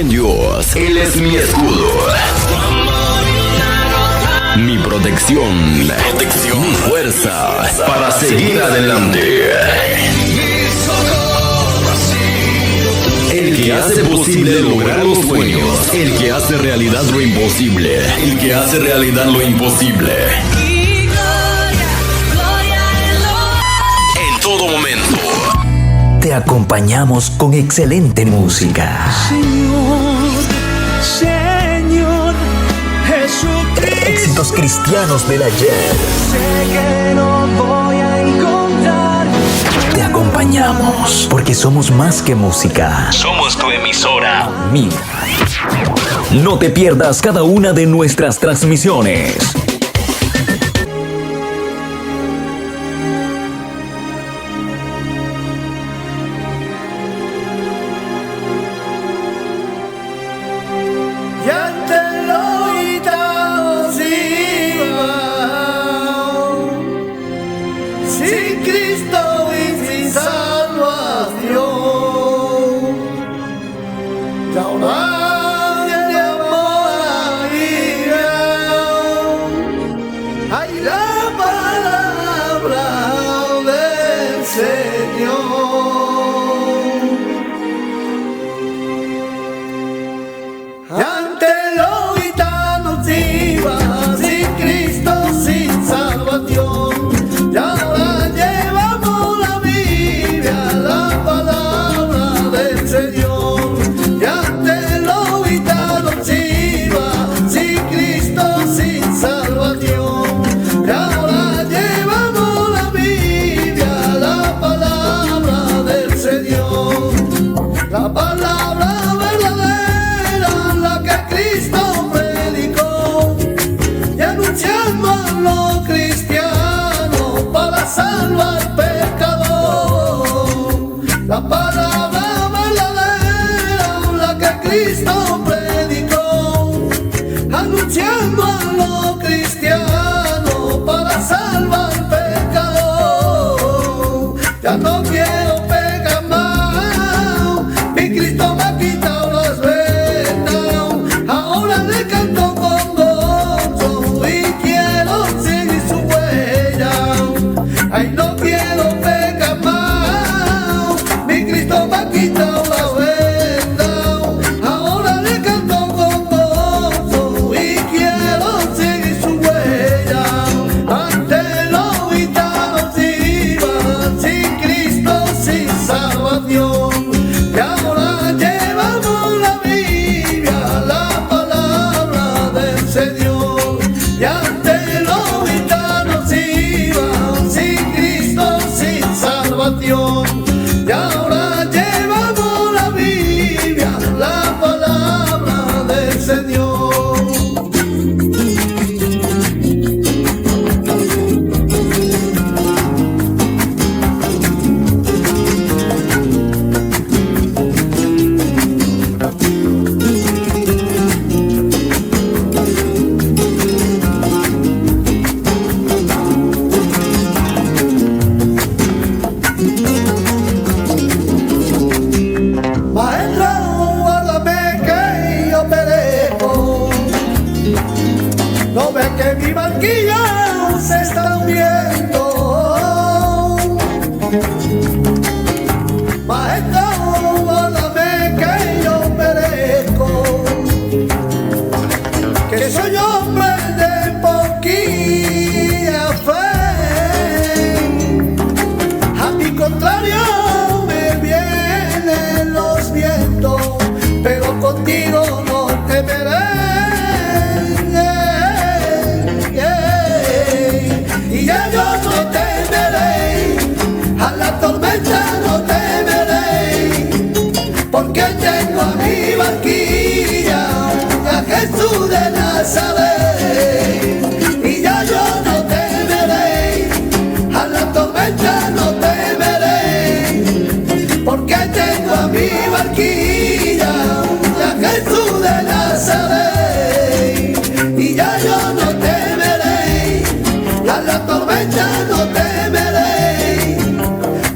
en Dios. Él es mi escudo, mi protección, mi fuerza para seguir adelante. El que hace posible lograr los sueños, el que hace realidad lo imposible, el que hace realidad lo imposible. En todo momento te acompañamos con excelente música. Señor Jesucristo. Éxitos cristianos del ayer. Sé que no voy a encontrar. Te acompañamos porque somos más que música. somos tu emisora. Amiga. No te pierdas cada una de nuestras transmisiones.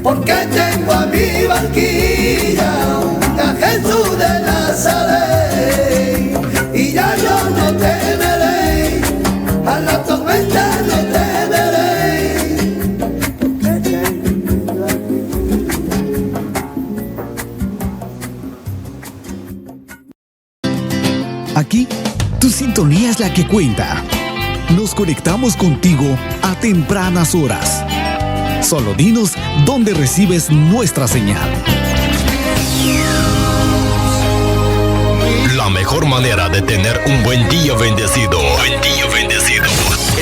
Porque tengo a mi barquilla, a Jesús sintonía es la que cuenta. Nos conectamos contigo a tempranas horas. Solo dinos dónde recibes nuestra señal. La mejor manera de tener un buen día bendecido,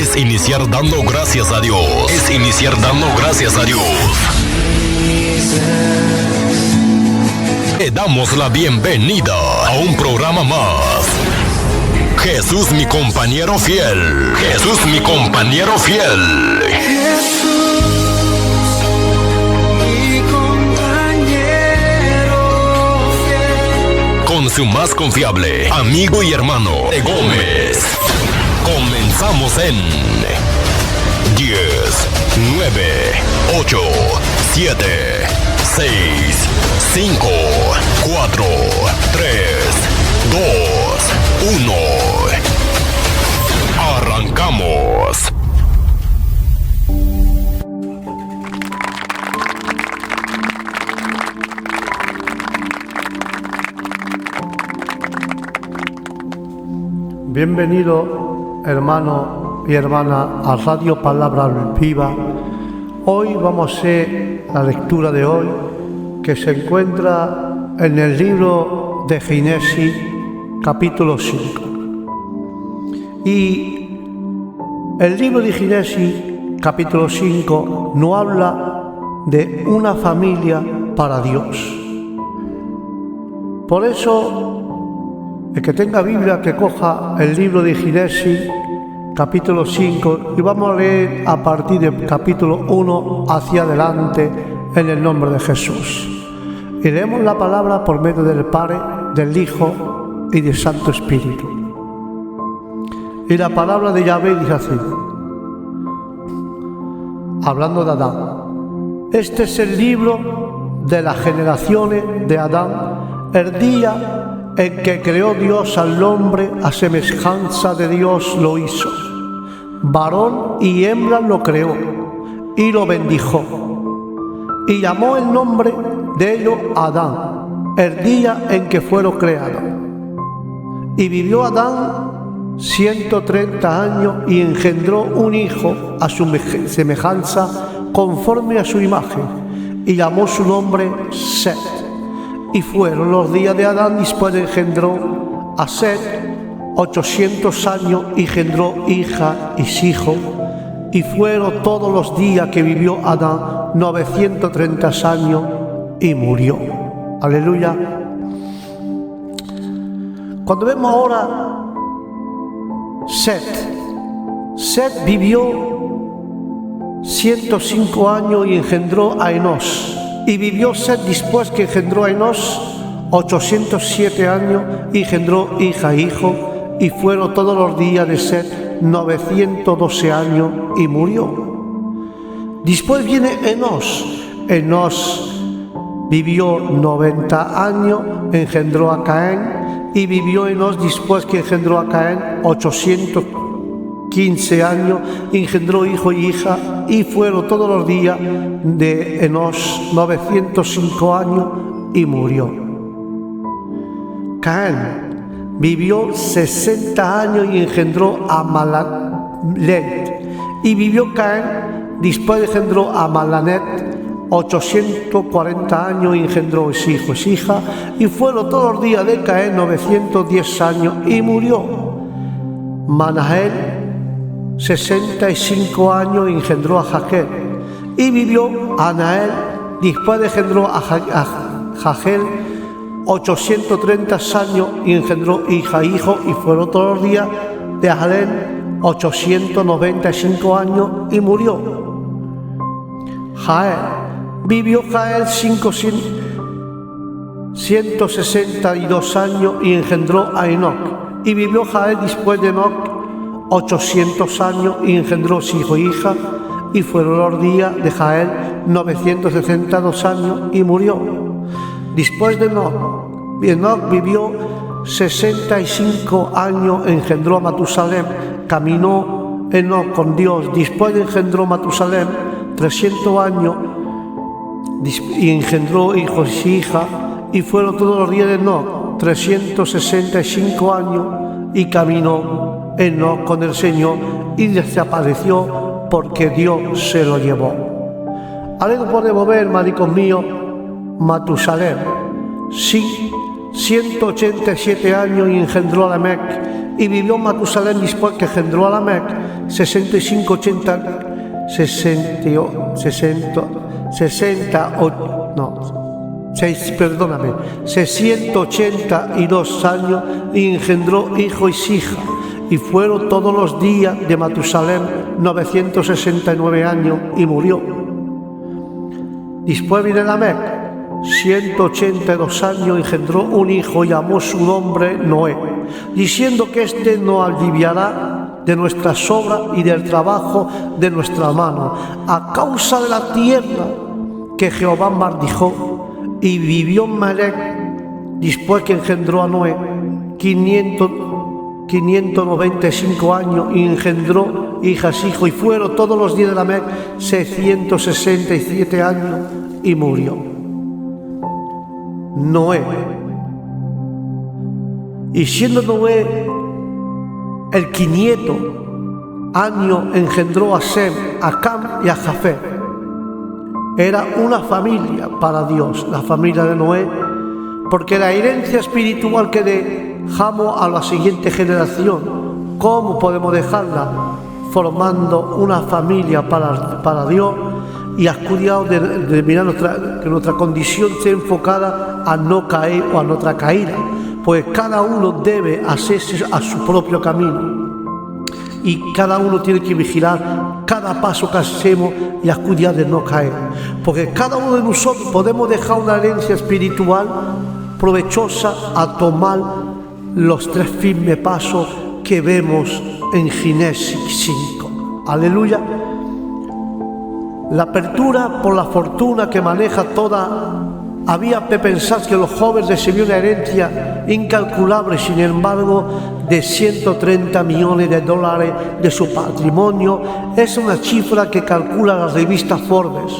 es iniciar dando gracias a Dios. Le damos la bienvenida a un programa más. Jesús mi compañero fiel. Con su más confiable amigo y hermano de Gómez. Comenzamos en 10, 9, 8, 7, 6, 5, 4, 3, 2, 1. Arrancamos. Bienvenido, hermano y hermana, a Radio Palabra Viva. Hoy vamos a hacer la lectura de hoy, que se encuentra en el libro de Génesis, capítulo 5. Y el libro de Génesis, capítulo 5, nos habla de una familia para Dios. Por eso, el que tenga Biblia, que coja el libro de Génesis, capítulo 5, y vamos a leer a partir del capítulo 1 hacia adelante, en el nombre de Jesús. Y leemos la palabra por medio del Padre, del Hijo y del Santo Espíritu. Y la palabra de Yahvé dice así, hablando de Adán: este es el libro de las generaciones de Adán, el día en que creó Dios al hombre, a semejanza de Dios lo hizo. Varón y hembra lo creó y lo bendijo. Y llamó el nombre de ellos Adán, el día en que fueron creados. Y vivió Adán 130 años y engendró un hijo a su semejanza, conforme a su imagen, y llamó su nombre Set. Y fueron los días de Adán después de engendró a Set 800 años y engendró hija y hijo. Y fueron todos los días que vivió Adán 930 años y murió. Aleluya. Cuando vemos ahora Set vivió 105 años y engendró a Enos. Y vivió Set después que engendró a Enos 807 años y engendró hija e hijo, y fueron todos los días de Set 912 años y murió. Después viene Enos vivió 90 años, engendró a Caín, y vivió Enos después que engendró a Caín 815 años, engendró hijo y hija, y fueron todos los días de Enos 905 años y murió. Caín vivió 60 años y engendró a Malalet, y vivió Caín después engendró a Malalet 840 años y engendró hijo y hija, y fueron todos los días de Caín 910 años y murió. Manael 65 años y engendró a Jaquel, y vivió Anael después engendró a Jaquel 830 años y engendró hija e hijo, y fueron todos los días de Jalel 895 años y murió. Vivió Jael 162 años y engendró a Enoc, y vivió Jael después de Enoc 800 años y engendró hijo e hija, y fueron los días de Jael 962 años y murió. Después de Enoc vivió 65 años, engendró a Matusalem, caminó Enoc con Dios, después engendró Matusalem 300 años y engendró hijos y hija, y fueron todos los días de Enoc 365 años y caminó Enoc con el Señor y desapareció porque Dios se lo llevó. Ahora podemos ver, maricos míos, Matusalén, sí, 187 años y engendró a Lamec, y vivió Matusalén después que engendró a Lamec 682 años y engendró hijo y hija, y fueron todos los días de Matusalén 969 años y murió. Después viene Lamec, 182 años, engendró un hijo y llamó su nombre Noé, diciendo que éste nos aliviará de nuestras obras y del trabajo de nuestra mano, a causa de la tierra que Jehová maldijo. Y vivió Melec, después que engendró a Noé, 595 años y engendró hijas, hijos, y fueron todos los días de Lamec 667 años y murió. Noé. Y siendo Noé el 500 año, engendró a Sem, a Cam y a Jafet. Era una familia para Dios, la familia de Noé, porque la herencia espiritual que dejamos a la siguiente generación, ¿cómo podemos dejarla? Formando una familia para Dios, y has cuidado de mirar que nuestra condición sea enfocada a no caer o a nuestra caída, pues cada uno debe hacerse a su propio camino. Y cada uno tiene que vigilar cada paso que hacemos y a cuidar de no caer. Porque cada uno de nosotros podemos dejar una herencia espiritual provechosa a tomar los 3 firmes pasos que vemos en Génesis 5. Aleluya. La apertura por la fortuna que maneja toda. Había de pensar que los jóvenes recibieron una herencia incalculable, sin embargo, de 130 millones de dólares de su patrimonio. Es una cifra que calcula la revista Forbes.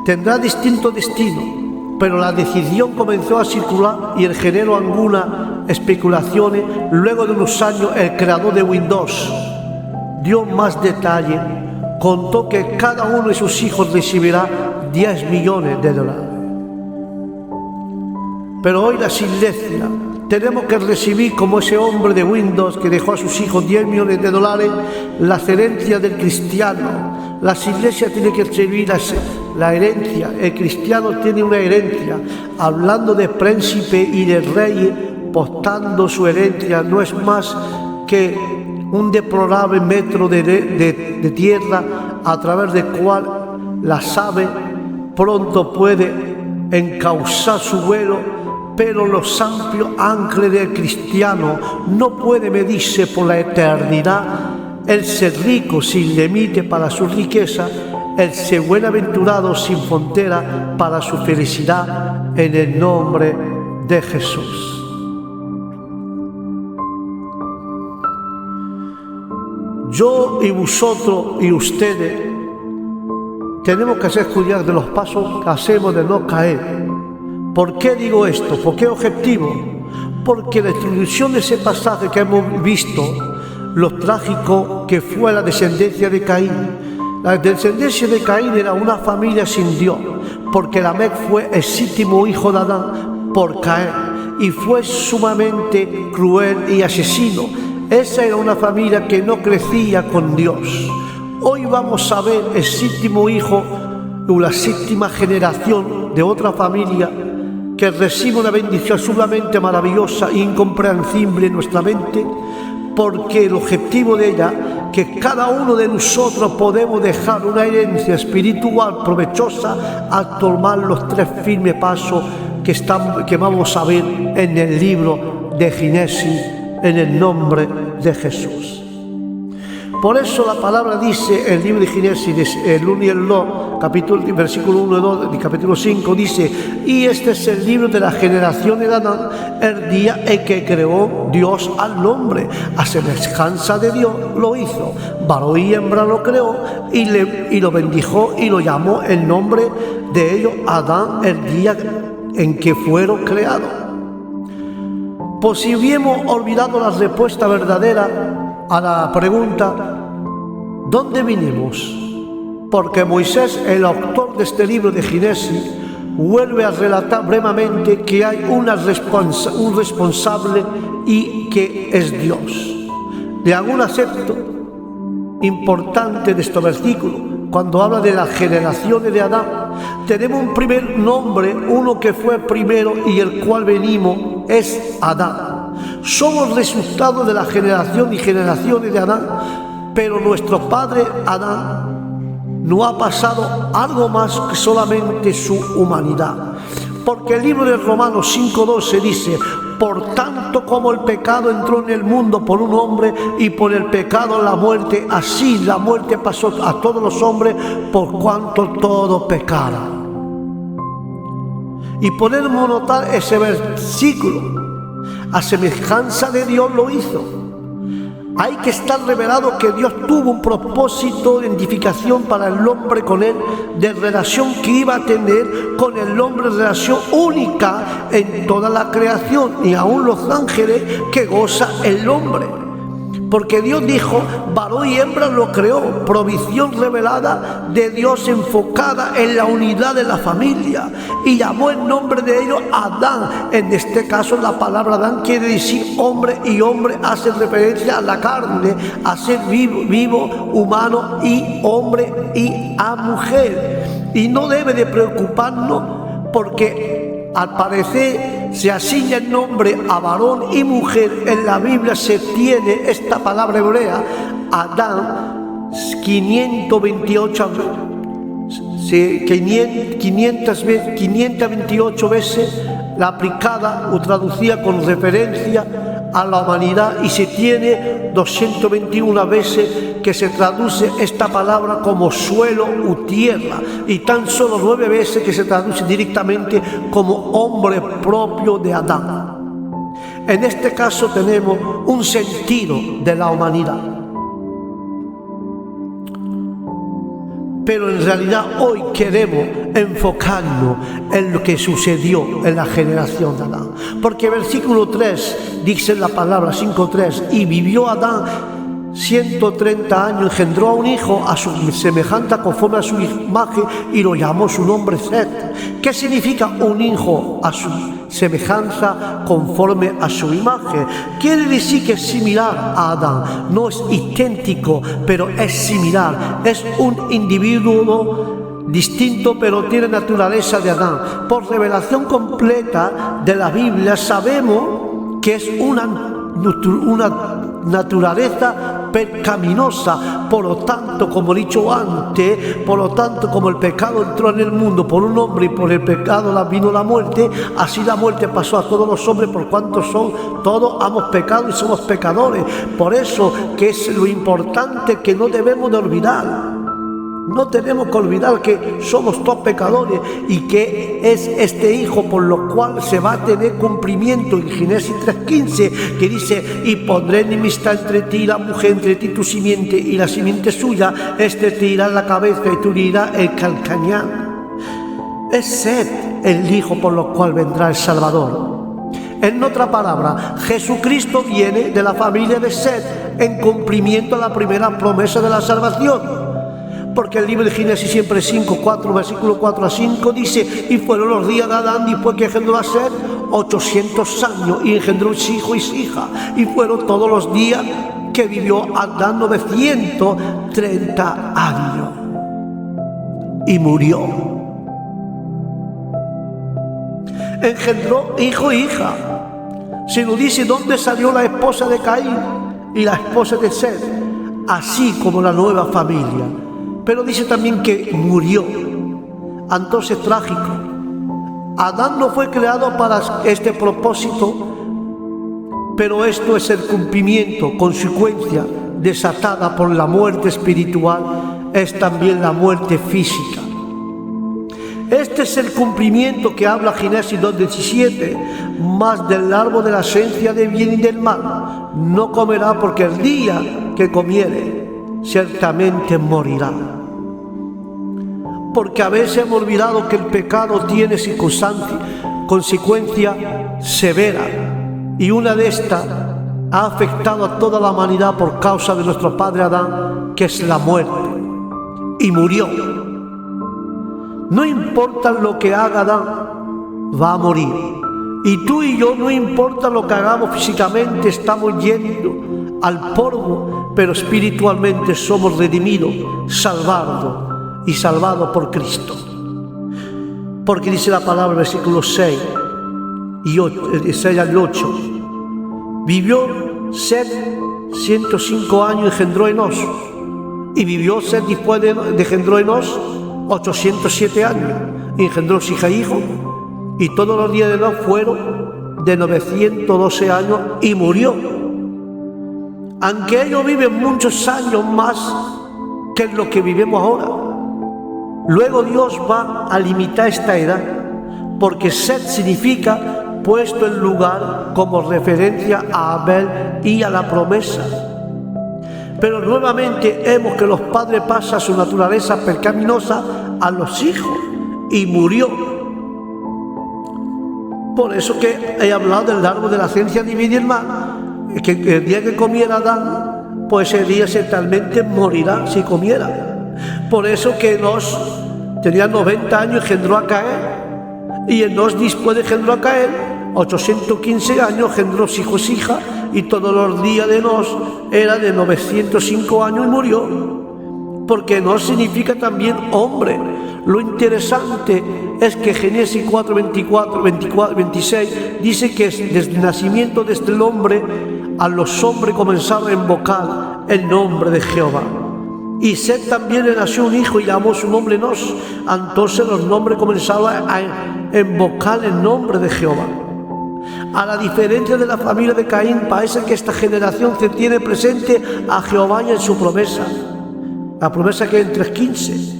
Tendrá distinto destino, pero la decisión comenzó a circular y generó algunas especulaciones. Luego de unos años, el creador de Windows dio más detalle. Contó que cada uno de sus hijos recibirá 10 millones de dólares. Pero hoy las iglesias tenemos que recibir, como ese hombre de Windows que dejó a sus hijos 10 millones de dólares, las herencias del cristiano. Las iglesias tienen que recibir la herencia. El cristiano tiene una herencia. Hablando de príncipe y de rey, postando su herencia, no es más que un deplorable metro de tierra a través del cual las aves pronto puede encauzar su vuelo, pero los amplios ancles del cristiano no puede medirse por la eternidad. El ser rico sin límite para su riqueza, el ser bienaventurado sin frontera para su felicidad, en el nombre de Jesús. Yo y vosotros y ustedes tenemos que hacer cuidado de los pasos que hacemos de no caer. ¿Por qué digo esto? ¿Por qué objetivo? Porque la introducción de ese pasaje que hemos visto, lo trágico que fue la descendencia de Caín. La descendencia de Caín era una familia sin Dios, porque Lamec fue el 7º hijo de Adán por caer, y fue sumamente cruel y asesino. Esa era una familia que no crecía con Dios. Hoy vamos a ver el 7º hijo o la 7ª generación de otra familia que recibe una bendición sumamente maravillosa e incomprensible en nuestra mente, porque el objetivo de ella, que cada uno de nosotros podemos dejar una herencia espiritual provechosa a tomar los 3 firmes pasos que vamos a ver en el libro de Génesis, en el nombre de Jesús. Por eso la palabra dice, el libro de Génesis, el 1 y el 2, versículo 1 y 2, del capítulo 5, dice: y este es el libro de la generación de Adán, el día en que creó Dios al hombre, a semejanza de Dios lo hizo, varón y hembra lo creó, y lo bendijo y lo llamó el nombre de ellos Adán, el día en que fueron creados. Pues si hubiéramos olvidado la respuesta verdadera a la pregunta, ¿dónde vinimos? Porque Moisés, el autor de este libro de Génesis, vuelve a relatar brevemente que hay un responsable y que es Dios. De algún aspecto importante de este versículo, cuando habla de las generaciones de Adán, tenemos un primer nombre, uno que fue primero y el cual venimos, es Adán. Somos resultado de la generación y generaciones de Adán, pero nuestro padre Adán no ha pasado algo más que solamente su humanidad. Porque el libro de Romanos 5:12 dice: por tanto como el pecado entró en el mundo por un hombre y por el pecado la muerte, así la muerte pasó a todos los hombres por cuanto todos pecaron. Y podemos notar ese versículo, a semejanza de Dios lo hizo. Hay que estar revelado que Dios tuvo un propósito de identificación para el hombre con él, de relación que iba a tener con el hombre, relación única en toda la creación y aún los ángeles que goza el hombre. Porque Dios dijo, varón y hembra lo creó, provisión revelada de Dios enfocada en la unidad de la familia, y llamó el nombre de ellos Adán. En este caso la palabra Adán quiere decir hombre, y hombre hace referencia a la carne, a ser vivo, humano, y hombre y a mujer. Y no debe de preocuparnos porque al parecer se asigna el nombre a varón y mujer. En la Biblia se tiene esta palabra hebrea, Adán, 528 veces la aplicada o traducida con referencia a la humanidad, y se tiene 221 veces que se traduce esta palabra como suelo u tierra, y tan solo 9 veces que se traduce directamente como hombre propio de Adán. En este caso tenemos un sentido de la humanidad. Pero en realidad hoy queremos enfocarnos en lo que sucedió en la generación de Adán. Porque versículo 3 dice la palabra 5:3, y vivió Adán 130 años, engendró a un hijo a su semejanza conforme a su imagen y lo llamó su nombre Set. ¿Qué significa un hijo a su semejanza conforme a su imagen? Quiere decir que es similar a Adán, no es idéntico, pero es similar. Es un individuo distinto, pero tiene naturaleza de Adán. Por revelación completa de la Biblia sabemos que es una naturaleza pecaminosa. Por lo tanto, como he dicho antes, por lo tanto, como el pecado entró en el mundo por un hombre y por el pecado vino la muerte, así la muerte pasó a todos los hombres por cuanto todos hemos pecado y somos pecadores. Por eso que es lo importante que no debemos de olvidar. No tenemos que olvidar que somos todos pecadores y que es este hijo por lo cual se va a tener cumplimiento en Génesis 3:15, que dice: y pondré enemistad entre ti y la mujer, entre ti tu simiente y la simiente suya, este te irá en la cabeza y tú le irás el calcañar. Es Set el hijo por lo cual vendrá el Salvador. En otra palabra, Jesucristo viene de la familia de Set en cumplimiento a la primera promesa de la salvación. Porque el libro de Génesis siempre 5:4, versículo 4 a 5 dice: y fueron los días de Adán después que engendró a Set 800 años, y engendró su hijo y su hija, y fueron todos los días que vivió Adán 930 años, y murió. Engendró hijo e hija. Se nos dice dónde salió la esposa de Caín y la esposa de Set, así como la nueva familia. Pero dice también que murió. Entonces, trágico. Adán no fue creado para este propósito, pero esto es el cumplimiento, consecuencia desatada por la muerte espiritual, es también la muerte física. Este es el cumplimiento que habla Génesis 2:17, más del árbol de la ciencia del bien y del mal no comerá, porque el día que comiere ciertamente morirá. Porque a veces hemos olvidado que el pecado tiene consecuencia severa y una de estas ha afectado a toda la humanidad por causa de nuestro padre Adán, que es la muerte, y murió. No importa lo que haga Adán, va a morir. Y tú y yo, no importa lo que hagamos físicamente, estamos yendo al polvo, pero espiritualmente somos redimidos, salvados por Cristo. Porque dice la palabra, versículo 6 al 8, vivió Set 105 años y engendró Enos, y vivió Set después de engendró Enos 807 años, y engendró hija e hijo, y todos los días de Enos fueron de 912 años, y murió. Aunque ellos viven muchos años más que lo que vivimos ahora, luego Dios va a limitar esta edad, porque Set significa puesto en lugar, como referencia a Abel y a la promesa. Pero nuevamente vemos que los padres pasan su naturaleza pecaminosa a los hijos, y murió. Por eso que he hablado del árbol de la ciencia divina y el mal, que el día que comiera Adán, pues ese día certamente morirá si comiera. Por eso que Enos tenía 90 años y engendró a Caín, y Enos después de engendró a Caín 815 años, engendró hijos e hijas, y todos los días de Enos era de 905 años y murió. Porque Enos significa también hombre. Lo interesante es que Génesis 4, 26 dice que desde el nacimiento de este hombre, a los hombres comenzaron a invocar el nombre de Jehová. Y Set también le nació un hijo y llamó su nombre Enos. Entonces los nombres comenzaron a invocar el nombre de Jehová. A la diferencia de la familia de Caín, parece que esta generación se tiene presente a Jehová y en su promesa, la promesa que es en 3:15.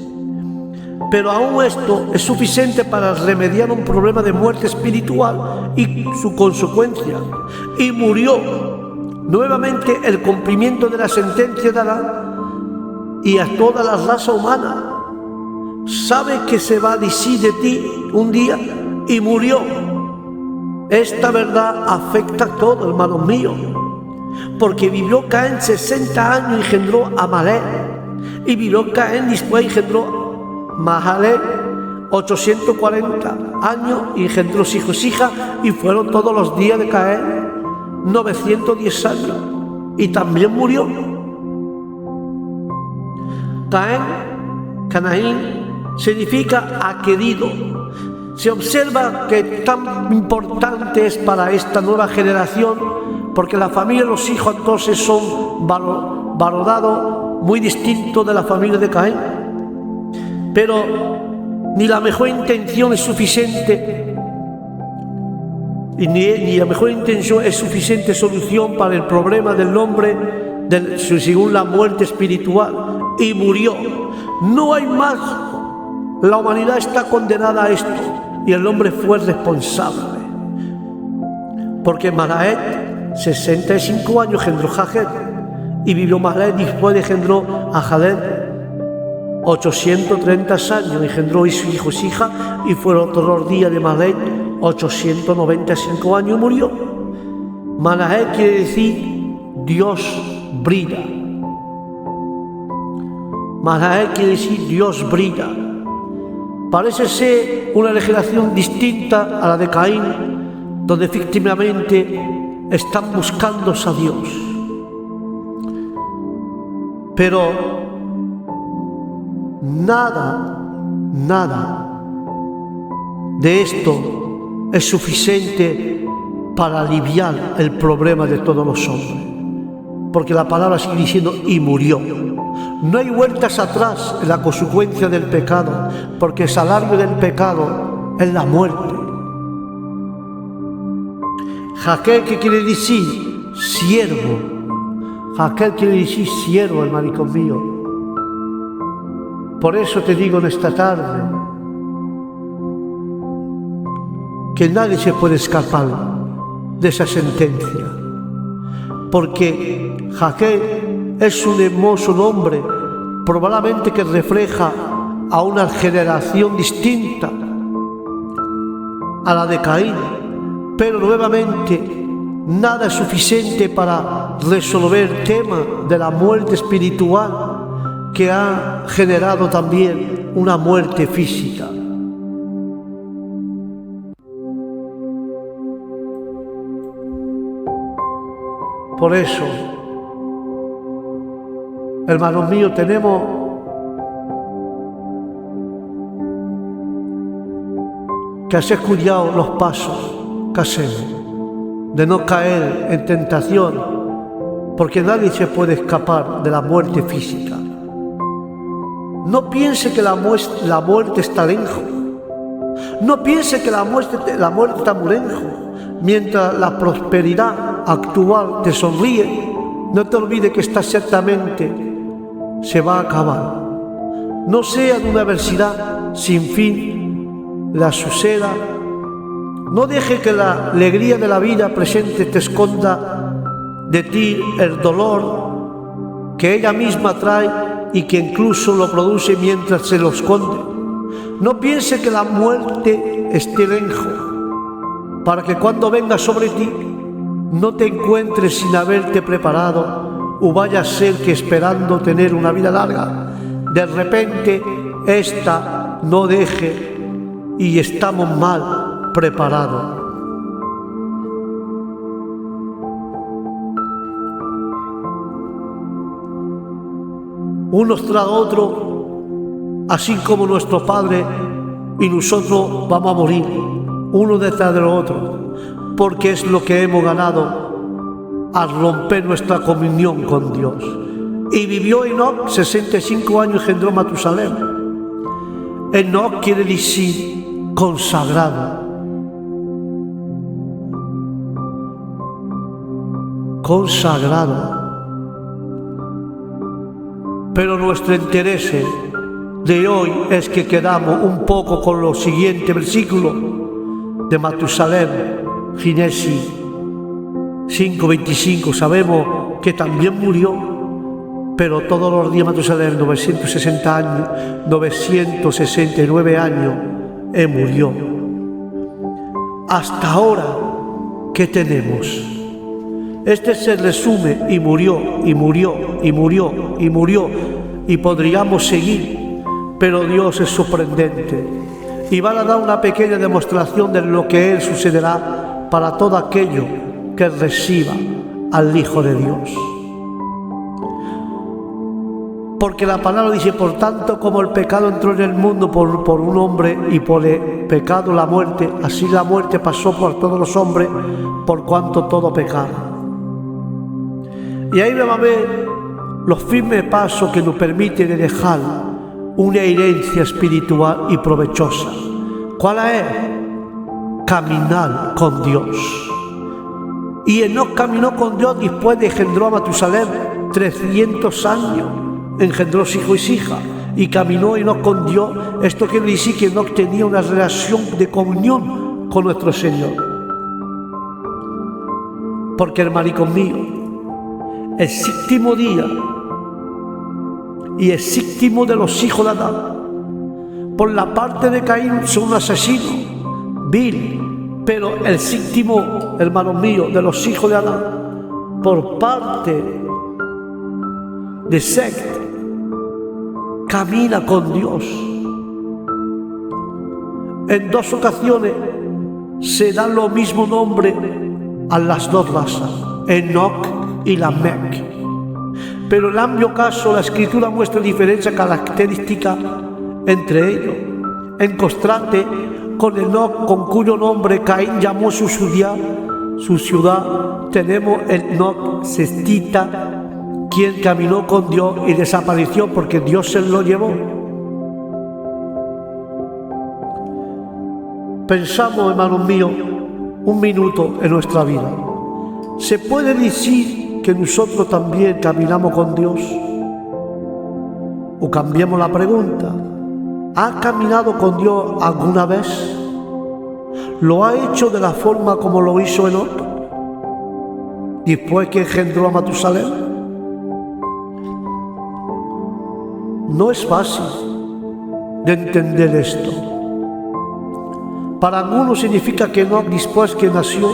Pero aún esto es suficiente para remediar un problema de muerte espiritual y su consecuencia. Y murió. Nuevamente el cumplimiento de la sentencia de Adán y a toda la raza humana. Sabe que se va a decir de ti un día, y murió. Esta verdad afecta a todo, hermanos míos, porque vivió Caín 60 años y engendró a Amalek, y vivió Caín después y engendró Mahalalel 840 años y engendró hijos e hijas, y fueron todos los días de Caín 910 años, y también murió. Canaín significa aquerido. Se observa que tan importante es para esta nueva generación, porque la familia y los hijos entonces son valorados muy distintos de la familia de Caín. Pero ni la mejor intención es suficiente, ni la mejor intención es suficiente solución para el problema del hombre según la muerte espiritual, y murió. No hay más. La humanidad está condenada a esto, y el hombre fue responsable. Porque Mahalalel 65 años engendró Jared, y vivió Mahalalel después de engendró a Jared 830 años, engendró hijos e hijas, y fueron todos los días de Mahalalel 895 años y murió. Mahalalel quiere decir Dios brilla. Mahalalel quiere decir Dios brilla. Parece ser una legislación distinta a la de Caín, donde efectivamente están buscando a Dios. Pero nada de esto es suficiente para aliviar el problema de todos los hombres. Porque la palabra sigue diciendo, y murió. No hay vueltas atrás en la consecuencia del pecado, porque el salario del pecado es la muerte. Jaquel, ¿qué quiere decir? Siervo. Jaquel quiere decir siervo, hermanito mío. Por eso te digo en esta tarde que nadie se puede escapar de esa sentencia, porque Jaquel es un hermoso nombre, probablemente que refleja a una generación distinta a la de Caín, pero nuevamente nada es suficiente para resolver el tema de la muerte espiritual que ha generado también una muerte física. Por eso, hermanos míos, tenemos que hacer cuidado los pasos que hacemos, de no caer en tentación, porque nadie se puede escapar de la muerte física. No piense que la muerte está lejos. No piense que la muerte está muy lejos. Mientras la prosperidad actual te sonríe, no te olvides que esta ciertamente se va a acabar. No sea de una adversidad sin fin la suceda. No deje que la alegría de la vida presente te esconda de ti el dolor que ella misma trae y que incluso lo produce mientras se lo esconde. No piense que la muerte esté lejos, para que cuando venga sobre ti no te encuentres sin haberte preparado, o vaya a ser que esperando tener una vida larga, de repente esta no deje y estamos mal preparados. Unos tras otros, así como nuestro Padre y nosotros vamos a morir, uno detrás del otro, porque es lo que hemos ganado al romper nuestra comunión con Dios. Y vivió Enoc 65 años y engendró Matusalén. Enoc quiere decir consagrado. Consagrado. Pero nuestro interés de hoy es que quedamos un poco con los siguientes versículos de Matusalén, Génesis 5:25. Sabemos que también murió, pero todos los días Matusalén, 960 años, 969 años, murió. Hasta ahora, ¿qué tenemos? Este es el resumen, y murió, y murió, y murió, y murió, y podríamos seguir, pero Dios es sorprendente y van a dar una pequeña demostración de lo que Él sucederá para todo aquello que reciba al Hijo de Dios. Porque la palabra dice, por tanto como el pecado entró en el mundo por un hombre y por el pecado la muerte, así la muerte pasó por todos los hombres por cuanto todo pecado. Y ahí vamos a ver los firmes pasos que nos permiten dejar una herencia espiritual y provechosa. ¿Cuál es? Caminar con Dios. Y Enoc caminó con Dios después de engendró a Matusalén 300 años. Engendró hijos y hijas y caminó Enoc con Dios. Esto quiere decir que Enoc tenía una relación de comunión con nuestro Señor. Porque, hermanico mío, el séptimo día y el séptimo de los hijos de Adán, por la parte de Caín son asesinos, vil, pero el séptimo, hermanos míos, de los hijos de Adán, por parte de Set, camina con Dios. En dos ocasiones se da lo mismo nombre a las dos razas, Enoc y Lamec. Pero en ambos casos la Escritura muestra diferencia característica entre ellos. En contraste con Enoc, con cuyo nombre Caín llamó su ciudad, tenemos Enoc Sestita, quien caminó con Dios y desapareció porque Dios se lo llevó. Pensamos, hermanos míos, un minuto en nuestra vida. ¿Se puede decir que nosotros también caminamos con Dios? O cambiamos la pregunta. ¿Ha caminado con Dios alguna vez? ¿Lo ha hecho de la forma como lo hizo Enoc después que engendró a Matusalén? No es fácil de entender esto. Para algunos significa que Enoc, después que nació,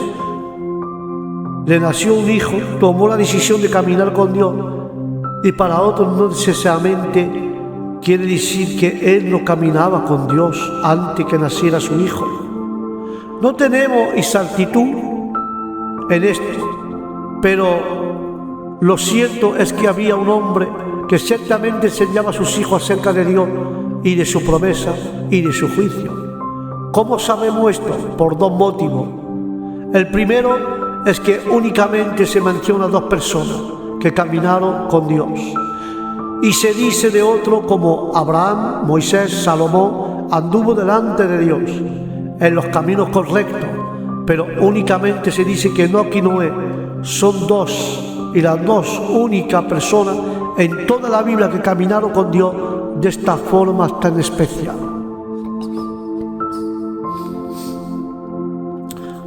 le nació un hijo, tomó la decisión de caminar con Dios, y para otros no necesariamente quiere decir que él no caminaba con Dios antes que naciera su hijo. No tenemos exactitud en esto, pero lo cierto es que había un hombre que ciertamente enseñaba a sus hijos acerca de Dios y de su promesa y de su juicio. ¿Cómo sabemos esto? Por dos motivos. El primero es que únicamente se menciona 2 personas que caminaron con Dios. Y se dice de otro como Abraham, Moisés, Salomón, anduvo delante de Dios en los caminos correctos, pero únicamente se dice que Enoc y Noé son 2, y las 2 únicas personas en toda la Biblia que caminaron con Dios de esta forma tan especial.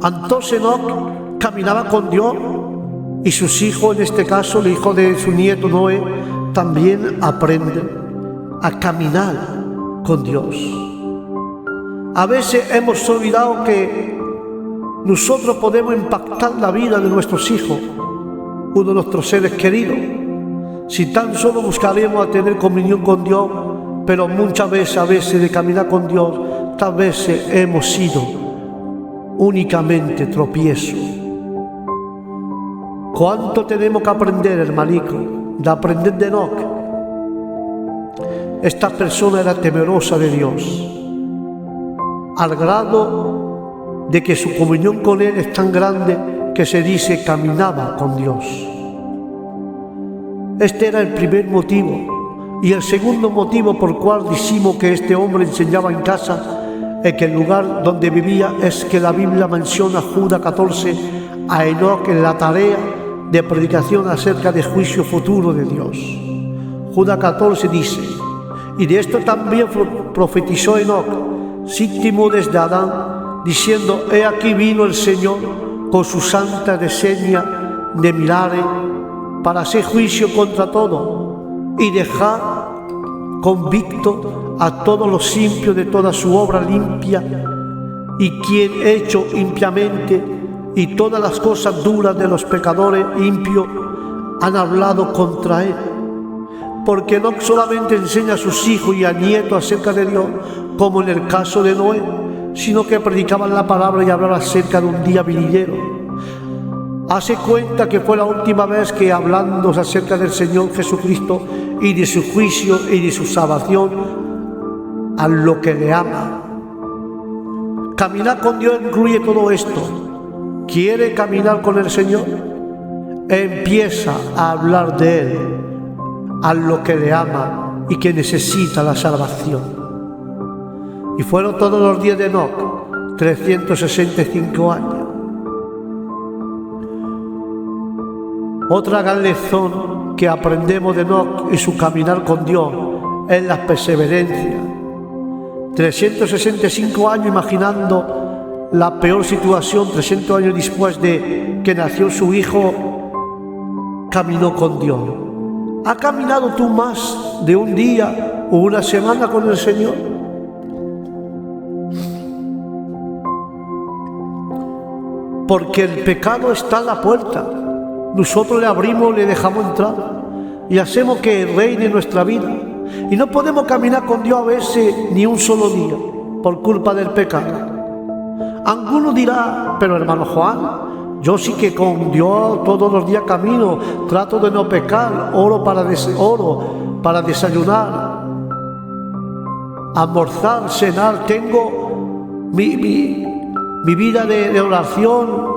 Entonces Enoc caminaba con Dios y sus hijos, en este caso el hijo de su nieto Noé, también aprenden a caminar con Dios. A veces hemos olvidado que nosotros podemos impactar la vida de nuestros hijos, uno de nuestros seres queridos, si tan solo buscaremos a tener comunión con Dios, pero muchas veces, a veces de caminar con Dios, tal vez hemos sido únicamente tropiezo. ¿Cuánto tenemos que aprender, hermanito, de aprender de Enoc? Esta persona era temerosa de Dios, al grado de que su comunión con Él es tan grande que se dice caminaba con Dios. Este era el primer motivo. Y el segundo motivo por el cual decimos que este hombre enseñaba en casa, es que el lugar donde vivía es que la Biblia menciona Judas 14 a Enoc en la tarea de predicación acerca del juicio futuro de Dios. Judas 14 dice: y de esto también profetizó Enoc, séptimo desde Adán, diciendo: he aquí vino el Señor con su santa deseña de milares para hacer juicio contra todo y dejar convicto a todos los impios de toda su obra limpia, y quien hecho impiamente y todas las cosas duras de los pecadores impios han hablado contra él, porque no solamente enseña a sus hijos y a nietos acerca de Dios, como en el caso de Noé, sino que predicaban la palabra y hablaban acerca de un día venidero. Hace cuenta que fue la última vez que, hablando acerca del Señor Jesucristo y de su juicio y de su salvación a lo que le ama. Caminar con Dios incluye todo esto. ¿Quiere caminar con el Señor? Empieza a hablar de Él, a lo que le ama y que necesita la salvación. Y fueron todos los días de Enoc, 365 años. Otra gran lección que aprendemos de Enoc y su caminar con Dios es la perseverancia. 365 años imaginando la peor situación, 300 años después de que nació su hijo, caminó con Dios. ¿Ha caminado tú más de un día o una semana con el Señor? Porque el pecado está a la puerta. Nosotros le abrimos, le dejamos entrar y hacemos que reine nuestra vida. Y no podemos caminar con Dios a veces ni un solo día por culpa del pecado. Alguno dirá: pero hermano Juan, yo sí que con Dios todos los días camino, trato de no pecar, oro para desayunar, almorzar, cenar, tengo mi vida de oración.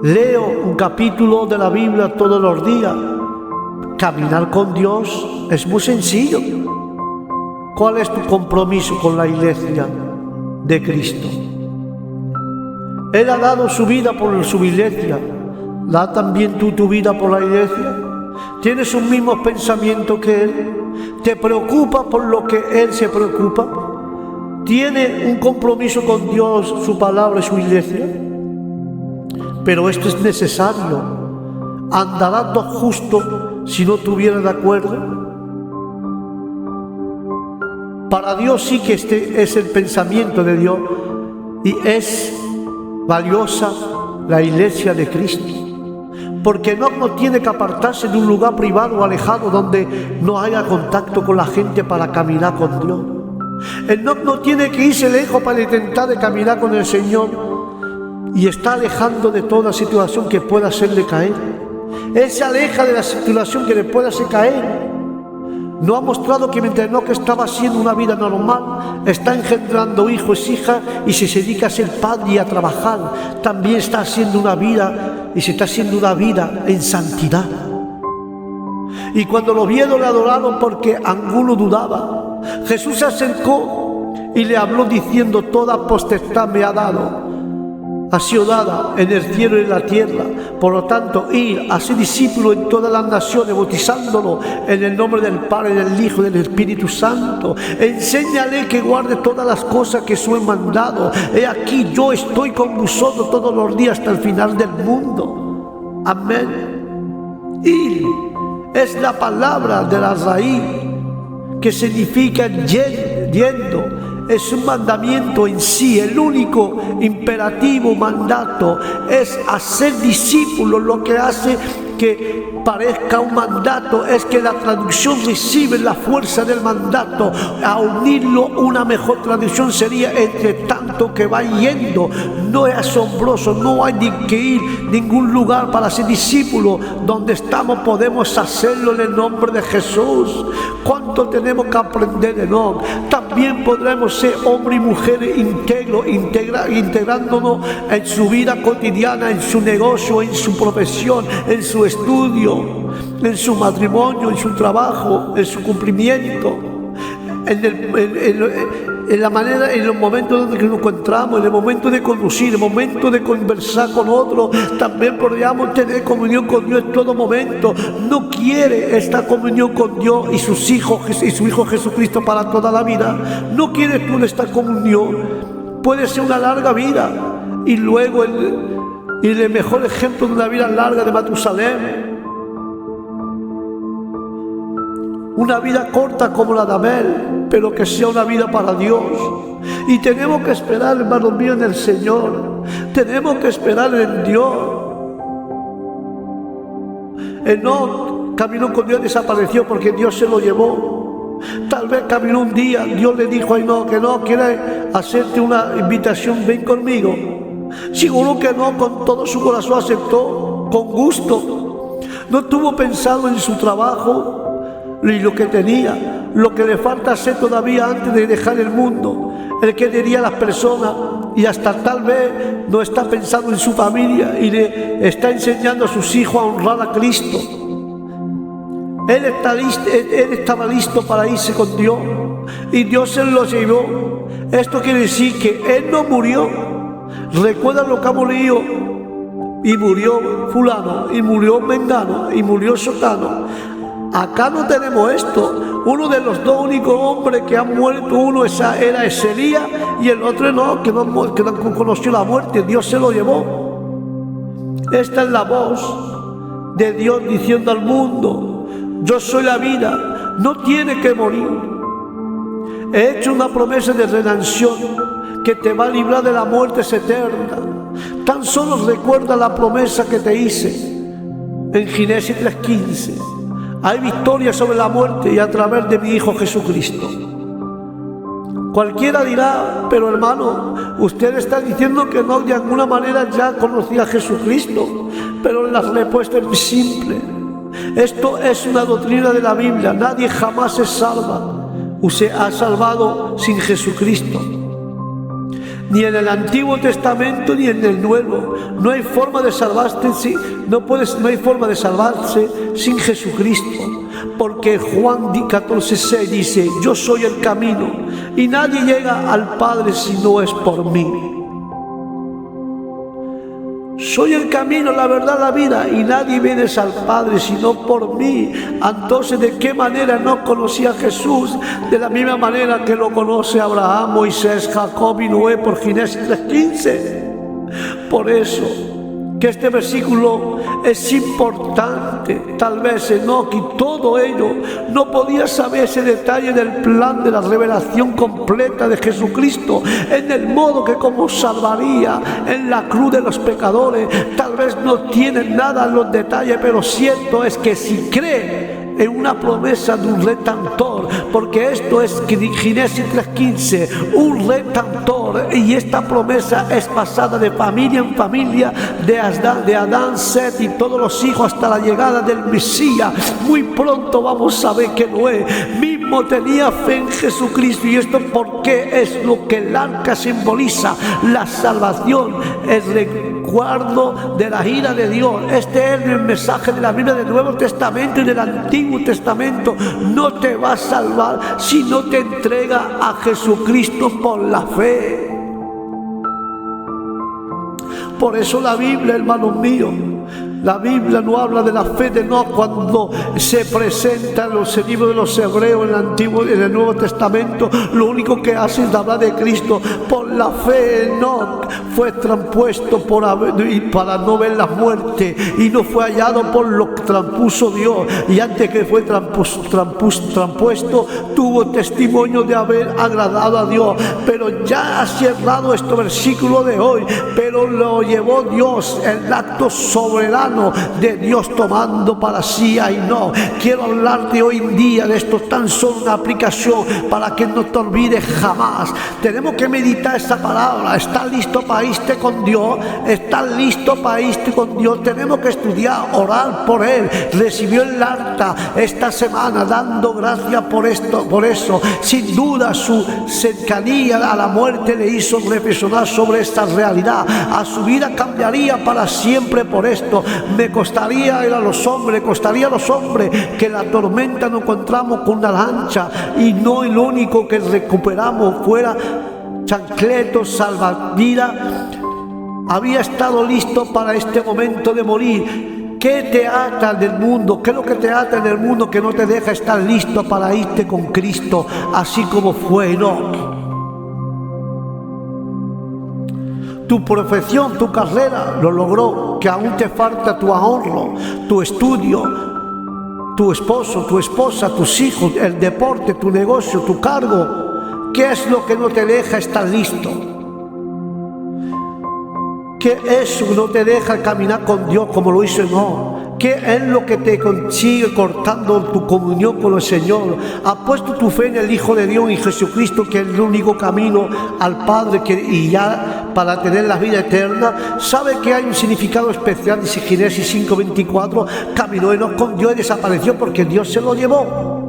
Leo un capítulo de la Biblia todos los días. Caminar con Dios es muy sencillo. ¿Cuál es tu compromiso con la iglesia de Cristo? Él ha dado su vida por su iglesia. ¿Da también tú tu vida por la iglesia? ¿Tienes un mismo pensamiento que Él? ¿Te preocupa por lo que Él se preocupa? ¿Tiene un compromiso con Dios, su palabra y su iglesia? Pero esto es necesario. ¿Andarás dos justos si no estuvieran de acuerdo? Para Dios sí que este es el pensamiento de Dios y es valiosa la iglesia de Cristo. porque Enoc no tiene que apartarse de un lugar privado o alejado donde no haya contacto con la gente para caminar con Dios. Enoc no tiene que irse lejos para intentar de caminar con el Señor y está alejando de toda situación que pueda hacerle caer. Él se aleja de la situación que le pueda hacer caer. No ha mostrado que mientras Enoc estaba haciendo una vida normal, está engendrando hijos y hijas y se dedica a ser padre y a trabajar. También está haciendo una vida y se está haciendo una vida en santidad. Y cuando los vieron le adoraron porque alguno dudaba. Jesús se acercó y le habló diciendo: toda potestad me ha sido dada en el cielo y en la tierra. Por lo tanto, ir a ser discípulo en todas las naciones, bautizándolo en el nombre del Padre, del Hijo y del Espíritu Santo. Enséñale que guarde todas las cosas que os he mandado. He aquí, yo estoy con vosotros todos los días hasta el final del mundo. Amén. Ir es la palabra de la raíz que significa yendo. Es un mandamiento en sí. El único imperativo mandato es hacer discípulos. Lo que hace que parezca un mandato es que la traducción recibe la fuerza del mandato. A unirlo, una mejor traducción sería: entre tanto que va yendo. No es asombroso, no hay que ir a ningún lugar para ser discípulo. Donde estamos podemos hacerlo en el nombre de Jesús. ¿Cuánto tenemos que aprender de Enoc? También podremos ser hombres y mujeres íntegros, integrándonos en su vida cotidiana, en su negocio, en su profesión, en su estudio, en su matrimonio, en su trabajo, en su cumplimiento, en la manera, en los momentos donde nos encontramos, en el momento de conducir, en el momento de conversar con otros. También podríamos tener comunión con Dios en todo momento. No quiere esta comunión con Dios y sus hijos y su Hijo Jesucristo para toda la vida. No quieres tú esta comunión. Puede ser una larga vida y luego el mejor ejemplo de una vida larga de Matusalén. Una vida corta como la de Abel, pero que sea una vida para Dios. Y tenemos que esperar, hermanos míos, en el Señor. Tenemos que esperar en Dios. Enoc caminó con Dios y desapareció porque Dios se lo llevó. Tal vez caminó un día, Dios le dijo a Enoc: que no quiere hacerte una invitación, ven conmigo. Seguro que no, con todo su corazón aceptó, con gusto. No estuvo pensando en su trabajo y lo que tenía, lo que le falta hacer todavía antes de dejar el mundo. Él quería a las personas y hasta tal vez no está pensando en su familia y le está enseñando a sus hijos a honrar a Cristo. Él estaba listo para irse con Dios y Dios se lo llevó. Esto quiere decir que Él no murió. Recuerda lo que ha morido, y murió fulano, y murió mengano, y murió sotano. Acá no tenemos esto. Uno de los dos únicos hombres que han muerto, uno era Elías y el otro no, que no conoció la muerte. Dios se lo llevó. Esta es la voz de Dios diciendo al mundo: yo soy la vida, no tiene que morir. He hecho una promesa de redención que te va a librar de la muerte eterna. Tan solo recuerda la promesa que te hice en Génesis 3:15. Hay victoria sobre la muerte y a través de mi Hijo Jesucristo. Cualquiera dirá: pero hermano, usted está diciendo que no, de alguna manera ya conocía a Jesucristo. Pero la respuesta es simple. Esto es una doctrina de la Biblia. Nadie jamás se salva o se ha salvado sin Jesucristo. Ni en el Antiguo Testamento ni en el Nuevo. No hay forma de salvarse, no hay forma de salvarse sin Jesucristo. Porque Juan 14:6 dice: yo soy el camino y nadie llega al Padre si no es por mí. Soy el camino, la verdad, la vida, y nadie viene al Padre sino por mí. Entonces, ¿de qué manera no conocía a Jesús? De la misma manera que lo conoce Abraham, Moisés, Jacob y Noé por Génesis 3:15. Por eso que este versículo es importante. Tal vez Enoc y todo ello no podía saber ese detalle del plan de la revelación completa de Jesucristo, en el modo que como salvaría en la cruz de los pecadores. Tal vez no tienen nada en los detalles, pero cierto es que si cree en una promesa de un redentor, porque esto es Génesis 3:15, un redentor, y esta promesa es pasada de familia en familia, de Adán, Set y todos los hijos hasta la llegada del Mesías. Muy pronto vamos a ver que Noé mismo tenía fe en Jesucristo, y esto porque es lo que el arca simboliza, la salvación, el recuerdo de la ira de Dios. Este es el mensaje de la Biblia del Nuevo Testamento y del Antiguo Testamento. No te va a salvar si no te entrega a Jesucristo por la fe. Por eso la Biblia, hermanos míos, la Biblia no habla de la fe de Enoc cuando se presenta en los libros de los hebreos en el Nuevo Testamento. Lo único que hace es hablar de Cristo. Por la fe Enoc fue traspuesto para no ver la muerte, y no fue hallado por lo que traspuso Dios, y antes que fue traspuesto tuvo testimonio de haber agradado a Dios. Pero ya ha cerrado este versículo de hoy, pero lo llevó Dios, el acto soberano de Dios tomando para sí a Enoc. Quiero hablarte hoy en día de esto, tan solo una aplicación para que no te olvides jamás. Tenemos que meditar esta palabra. ¿Estás listo para irte con Dios? ¿Estás listo para irte con Dios? Tenemos que estudiar, orar por Él. Recibió el acta esta semana dando gracias por eso. Sin duda su cercanía a la muerte le hizo reflexionar sobre esta realidad. A su vida cambiaría para siempre por esto. Le costaría a los hombres que la tormenta nos encontramos con una lancha, y no el único que recuperamos fuera chancletos, salvavidas. Había estado listo para este momento de morir. ¿Qué te ata del mundo? ¿Qué es lo que te ata en el mundo que no te deja estar listo para irte con Cristo, así como fue Enoc? Tu profesión, tu carrera lo logró, que aún te falta tu ahorro, tu estudio, tu esposo, tu esposa, tus hijos, el deporte, tu negocio, tu cargo. ¿Qué es lo que no te deja estar listo? ¿Qué eso no te deja caminar con Dios como lo hizo Enoc? ¿Qué es lo que te sigue cortando tu comunión con el Señor? ¿Has puesto tu fe en el Hijo de Dios, en Jesucristo, que es el único camino al Padre y ya para tener la vida eterna? ¿Sabe que hay un significado especial? Dice Génesis 5:24, caminó Enoc con Dios y desapareció porque Dios se lo llevó.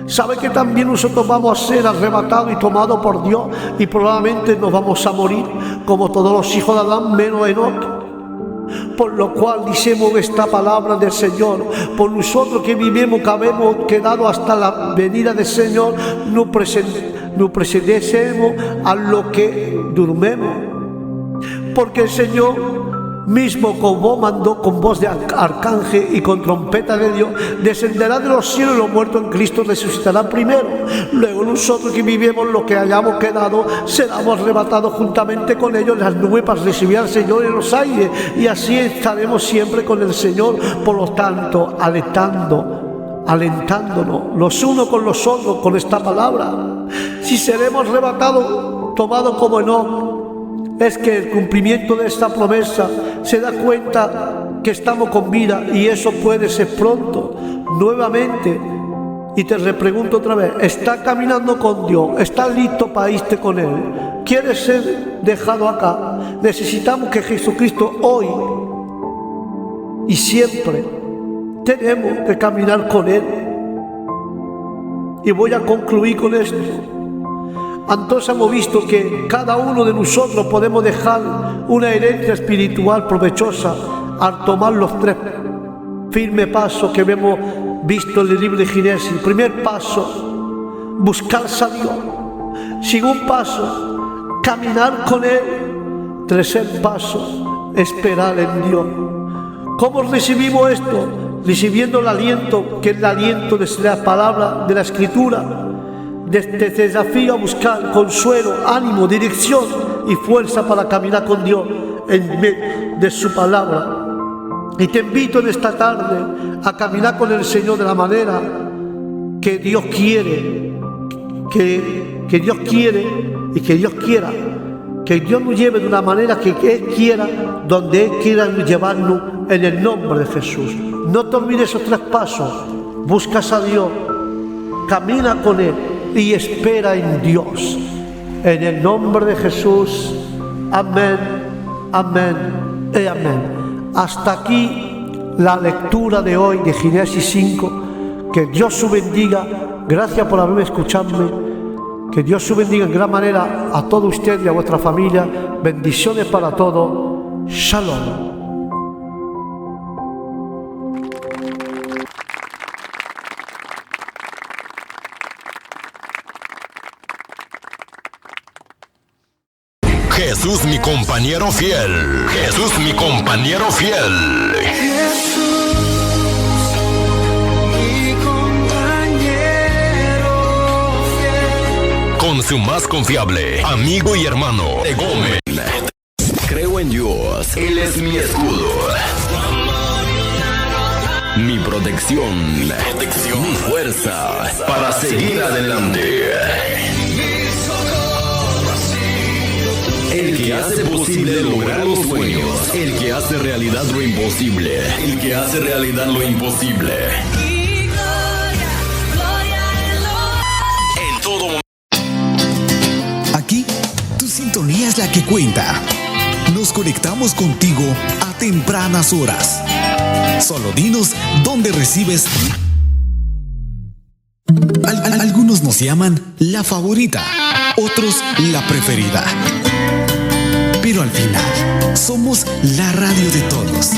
¿Sabe que también nosotros vamos a ser arrebatados y tomados por Dios, y probablemente nos vamos a morir como todos los hijos de Adán, menos Enoc? Por lo cual decimos esta palabra del Señor: por nosotros que vivimos, que habemos quedado hasta la venida del Señor, no precedemos a lo que durmemos. Porque el Señor mismo con voz mandó, con voz de arcángel y con trompeta de Dios, descenderá de los cielos, y los muertos en Cristo resucitarán primero. Luego nosotros que vivimos, lo que hayamos quedado, seremos arrebatados juntamente con ellos en las nubes para recibir al Señor en los aires, y así estaremos siempre con el Señor. Por lo tanto, alentándonos los unos con los otros con esta palabra. Si seremos arrebatados, tomados como Enoc, es que el cumplimiento de esta promesa se da cuenta que estamos con vida, y eso puede ser pronto, nuevamente. Y te repregunto otra vez: ¿estás caminando con Dios? ¿Estás listo para irte con Él? ¿Quieres ser dejado acá? Necesitamos que Jesucristo hoy y siempre tenemos que caminar con Él. Y voy a concluir con esto. Entonces hemos visto que cada uno de nosotros podemos dejar una herencia espiritual provechosa al tomar los 3 firmes pasos que hemos visto en el libro de Génesis. Primer paso, buscarse a Dios. Segundo paso, caminar con Él. Tercer paso, esperar en Dios. ¿Cómo recibimos esto? Recibiendo el aliento, que es el aliento de la palabra de la Escritura. Te desafío a buscar consuelo, ánimo, dirección y fuerza para caminar con Dios en de su palabra. Y te invito en esta tarde a caminar con el Señor de la manera que Dios quiere, que Dios quiere y que Dios quiera. Que Dios nos lleve de una manera que Él quiera, donde Él quiera llevarnos, en el nombre de Jesús. No te olvides esos 3 pasos. Buscas a Dios, camina con Él y espera en Dios. En el nombre de Jesús. Amén, amén y amén. Hasta aquí la lectura de hoy de Génesis 5. Que Dios os bendiga. Gracias por haberme escuchado. Que Dios os bendiga en gran manera a todos ustedes y a vuestra familia. Bendiciones para todos. Shalom. Jesús mi compañero fiel. Jesús mi compañero fiel. Jesús, mi compañero fiel. Con su más confiable amigo y hermano, Gómez. Creo en Dios. Él es mi escudo. Mi protección. Mi fuerza. Para seguir adelante. El que hace posible lograr los sueños. El que hace realidad lo imposible. El que hace realidad lo imposible. Y gloria, gloria en todo momento. Aquí, tu sintonía es la que cuenta. Nos conectamos contigo a tempranas horas. Solo dinos dónde recibes. Algunos nos llaman la favorita, otros la preferida. Pero al final, somos la radio de todos.